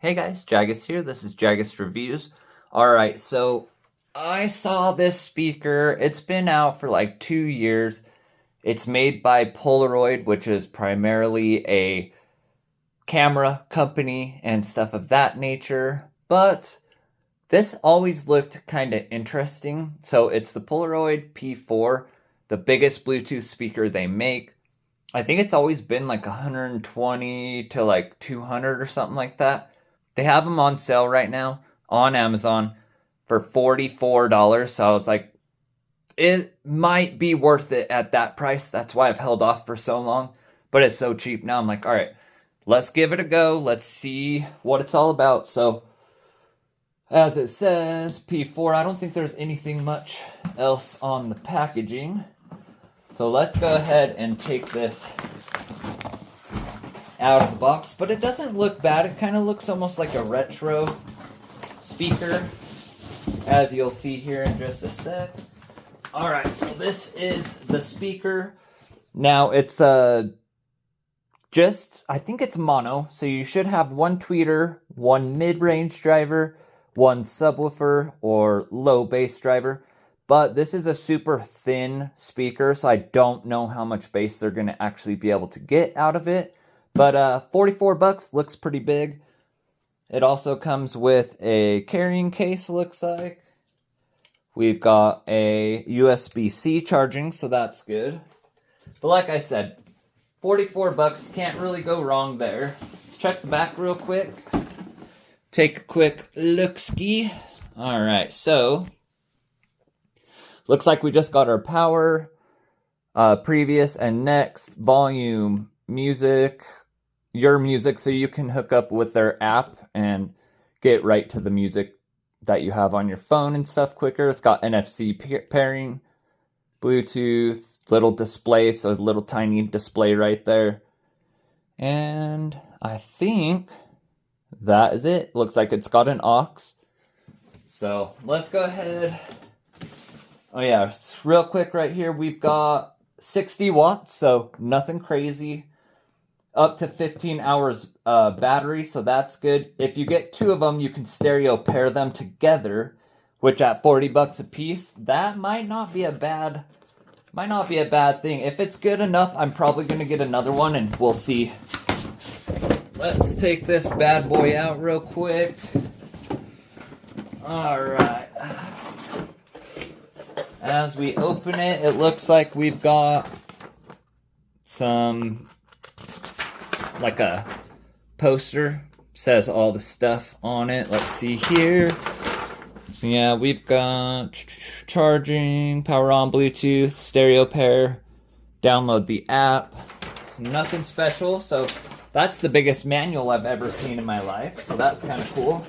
Hey guys, Jagus here. This is Jagus Reviews. Alright, so I saw this speaker. It's been out for like 2 years. It's made by Polaroid, which is primarily a camera company and stuff of that nature. But this always looked kind of interesting. So it's the Polaroid P4, the biggest Bluetooth speaker they make. I think it's always been like 120 to like 200 or something like that. They have them on sale right now on Amazon for $44. So I was like, it might be worth it at that price. That's why I've held off for so long. But it's so cheap now. I'm like, all right, let's give it a go. Let's see what it's all about. So as it says, P4, I don't think there's anything much else on the packaging. So let's go ahead and take this out of the box, but it doesn't look bad. It kind of looks almost like a retro speaker, as you'll see here in just a sec. All right, so this is the speaker. Now it's I think it's mono, so you should have one tweeter, one mid-range driver, one subwoofer or low bass driver. But this is a super thin speaker, so I don't know how much bass they're going to actually be able to get out of it. But 44 bucks looks pretty big. It also comes with a carrying case, looks like. We've got a USB-C charging, so that's good. But like I said, 44 bucks, can't really go wrong there. Let's check the back real quick. Take a quick look-ski. All right, so looks like we just got our power, previous and next, volume, music, your music, so you can hook up with their app and get right to the music that you have on your phone and stuff quicker. It's got NFC pairing, Bluetooth, little display, so a little tiny display right there. And I think that is it. Looks like it's got an aux. So let's go ahead. Oh yeah, real quick right here, we've got 60 watts, so nothing crazy. Up to 15 hours battery, so that's good. If you get two of them, you can stereo pair them together, which at 40 bucks a piece, that might not be a bad thing. If it's good enough, I'm probably gonna get another one, and we'll see. Let's take this bad boy out real quick. All right. As we open it, it looks like we've got some, like a poster, says all the stuff on it. Let's see here. So yeah, we've got charging, power on, Bluetooth, stereo pair, download the app. Nothing special, so that's the biggest manual I've ever seen in my life, so that's kind of cool.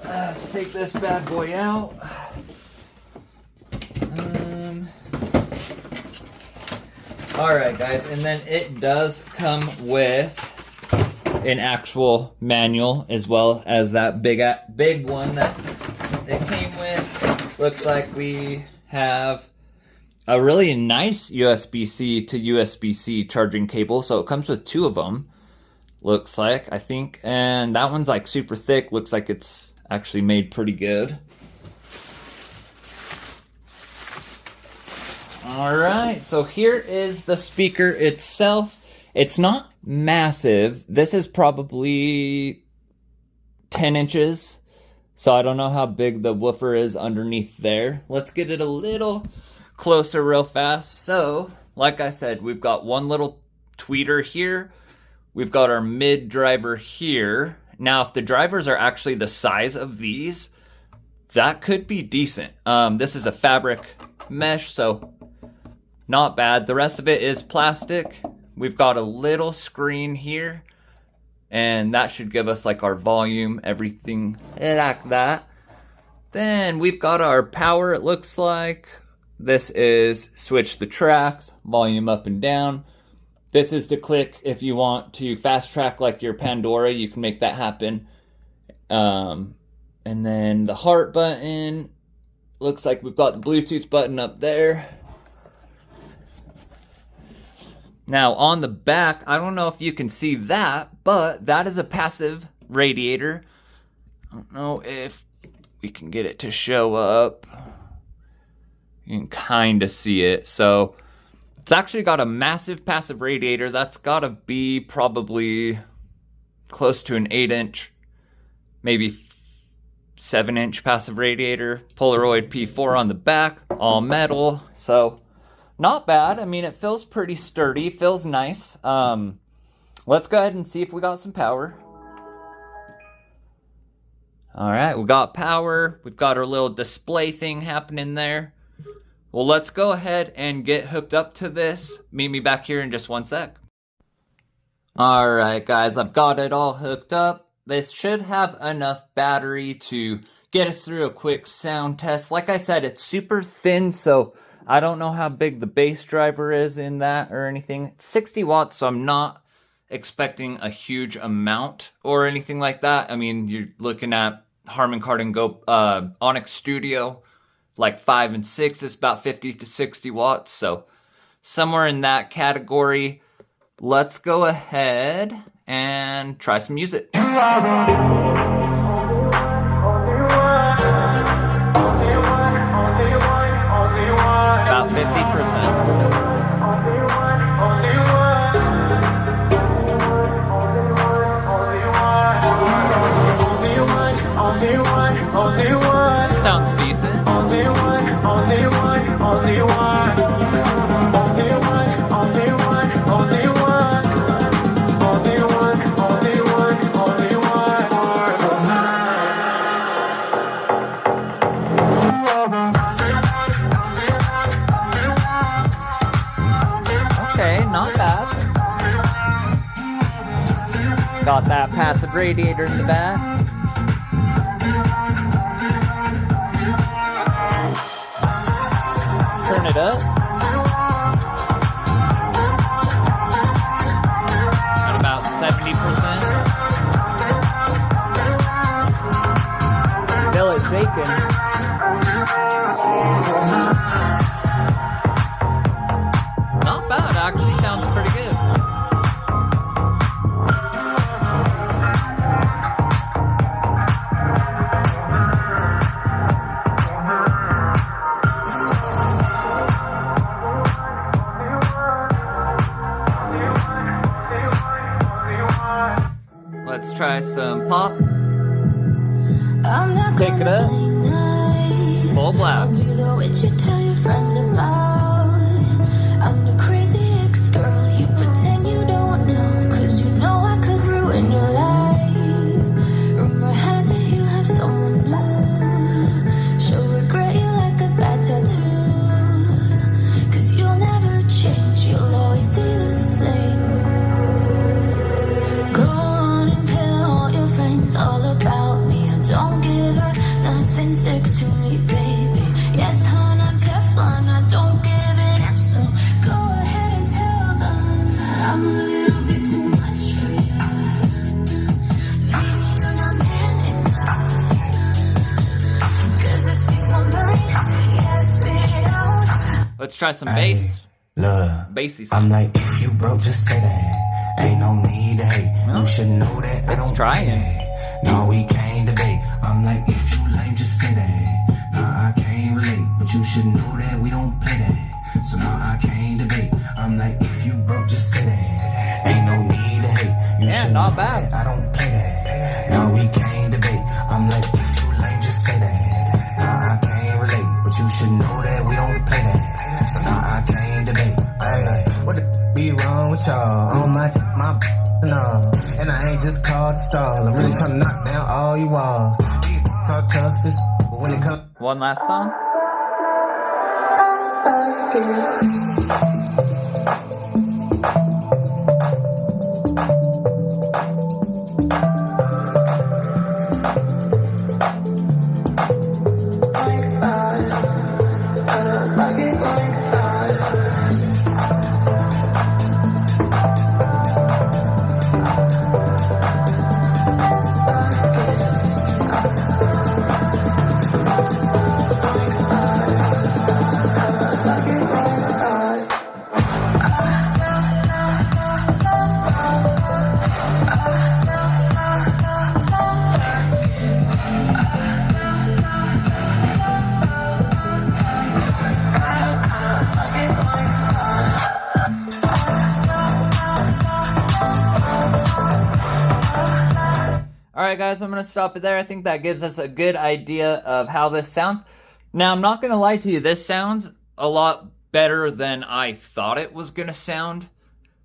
Let's take this bad boy out. Alright guys, and then it does come with an actual manual as well as that big one that it came with. Looks like we have a really nice USB-C to USB-C charging cable, so it comes with two of them, looks like, I think. And that one's like super thick, looks like it's actually made pretty good. Alright, so here is the speaker itself. It's not massive. This is probably 10 inches. So I don't know how big the woofer is underneath there. Let's get it a little closer real fast. So, like I said, we've got one little tweeter here. We've got our mid driver here. Now, if the drivers are actually the size of these, that could be decent. This is a fabric mesh, so not bad. The rest of it is plastic. We've got a little screen here, and that should give us like our volume, everything like that. Then we've got our power, it looks like. This is switch the tracks, volume up and down. This is to click if you want to fast track like your Pandora, you can make that happen. And then the heart button, looks like we've got the Bluetooth button up there. Now on the back, I don't know if you can see that, but that is a passive radiator. I don't know if we can get it to show up. You can kind of see it. So it's actually got a massive passive radiator. That's got to be probably close to an 8-inch, maybe 7-inch passive radiator. Polaroid P4 on the back, all metal. So not bad. I mean, it feels pretty sturdy, feels nice. Let's go ahead and see if we got some power. All right, we got power. We've got our little display thing happening there. Well, let's go ahead and get hooked up to this. Meet me back here in just one sec. All right, guys, I've got it all hooked up. This should have enough battery to get us through a quick sound test. Like I said, it's super thin, so I don't know how big the bass driver is in that or anything. It's 60 watts, so I'm not expecting a huge amount or anything like that. I mean, you're looking at Harman Kardon Go Onyx Studio, like 5 and 6 is about 50 to 60 watts. So somewhere in that category. Let's go ahead and try some music. About 50%. Sounds decent. Only one, only one, only one. Only one, only one, only one. Only one, only one, only one. Okay, not bad. Got that passive radiator in the back. Turn it up. At about 70%. Feel it shaking. Not bad, actually sounds pretty good. Let's try some pop. Let's take it up. Full blast. I'm the crazy ex-girl you pretend you don't know, 'cause you know I could ruin your life. Rumor has it you have someone new. She'll regret you like a bad tattoo, 'cause you'll never change, you'll always stay the same. Go on and tell all your friends all about me. I don't give a nothing sticks to me, baby. Yes, hon, I'm Teflon, I don't give it up, so go ahead and tell them I'm a little bit too much for you. Maybe you're not man enough, 'cause I speak my mind, yeah, spit it out. Let's try some bass. Look, Bassy I'm like, if you broke, just say that. Ain't no need to hate. You should know that I don't try play it. that. No, we can't debate. I'm like, if you lame, just say that. Nah, I can't relate, but you should know that we don't play that. So now I can't debate. I'm like, if you broke, just say that. Ain't no need to hate. You should not know bad. that I don't play that. No, we can't debate. I'm like, if you lame, just say that. Nah, I can't relate, but you should know that we don't play that. So now I can't debate. Ay, what the be wrong with y'all? On my no, and I ain't just called to stall. I'm really trying to knock down all you walls. These talk tough as but when it comes. One last song. Alright guys, I'm going to stop it there. I think that gives us a good idea of how this sounds. Now, I'm not going to lie to you, this sounds a lot better than I thought it was going to sound.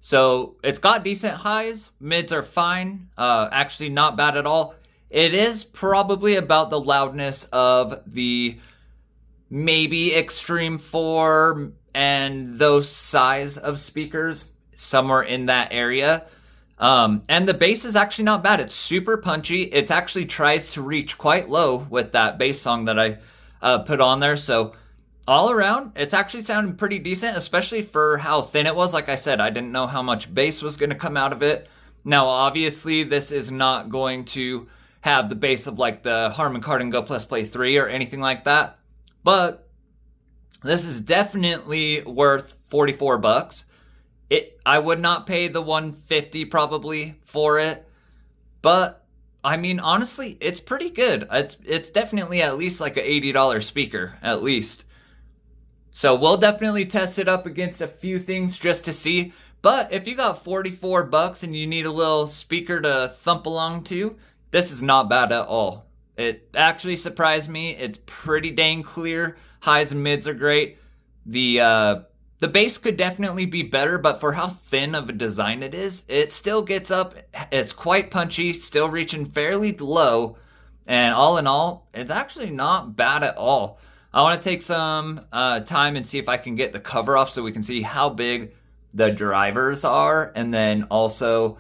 So, it's got decent highs, mids are fine, actually not bad at all. It is probably about the loudness of the maybe Extreme 4 and those size of speakers, somewhere in that area. And the bass is actually not bad. It's super punchy. It actually tries to reach quite low with that bass song that I put on there. So all around, it's actually sounding pretty decent, especially for how thin it was. Like I said, I didn't know how much bass was going to come out of it. Now, obviously, this is not going to have the bass of like the Harman Kardon Go Plus Play 3 or anything like that. But this is definitely worth 44 bucks. I would not pay the 150 probably for it, but I mean, honestly, it's pretty good. It's definitely at least like an $80 speaker, at least. So we'll definitely test it up against a few things just to see. But if you got 44 bucks and you need a little speaker to thump along to, this is not bad at all. It actually surprised me. It's pretty dang clear. Highs and mids are great. The bass could definitely be better, but for how thin of a design it is, it still gets up. It's quite punchy, still reaching fairly low. And all in all, it's actually not bad at all. I want to take some time and see if I can get the cover off so we can see how big the drivers are. And then also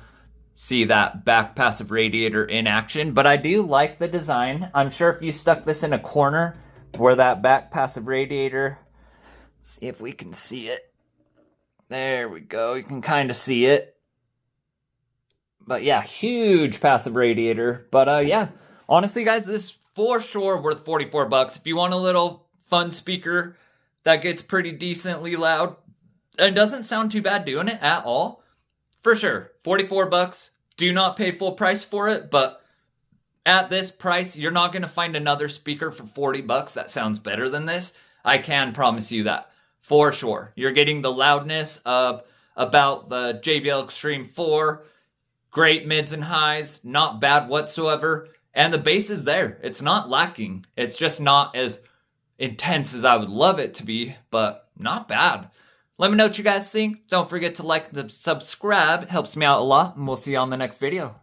see that back passive radiator in action. But I do like the design. I'm sure if you stuck this in a corner where that back passive radiator... See if we can see it. There we go. You can kind of see it. But yeah, huge passive radiator. But yeah, honestly, guys, this is for sure worth 44 bucks. If you want a little fun speaker that gets pretty decently loud and doesn't sound too bad doing it at all, for sure, 44 bucks. Do not pay full price for it, but at this price, you're not going to find another speaker for 40 bucks that sounds better than this. I can promise you that. For sure. You're getting the loudness of about the JBL Extreme 4. Great mids and highs. Not bad whatsoever. And the bass is there. It's not lacking. It's just not as intense as I would love it to be, but not bad. Let me know what you guys think. Don't forget to like and subscribe. It helps me out a lot. And we'll see you on the next video.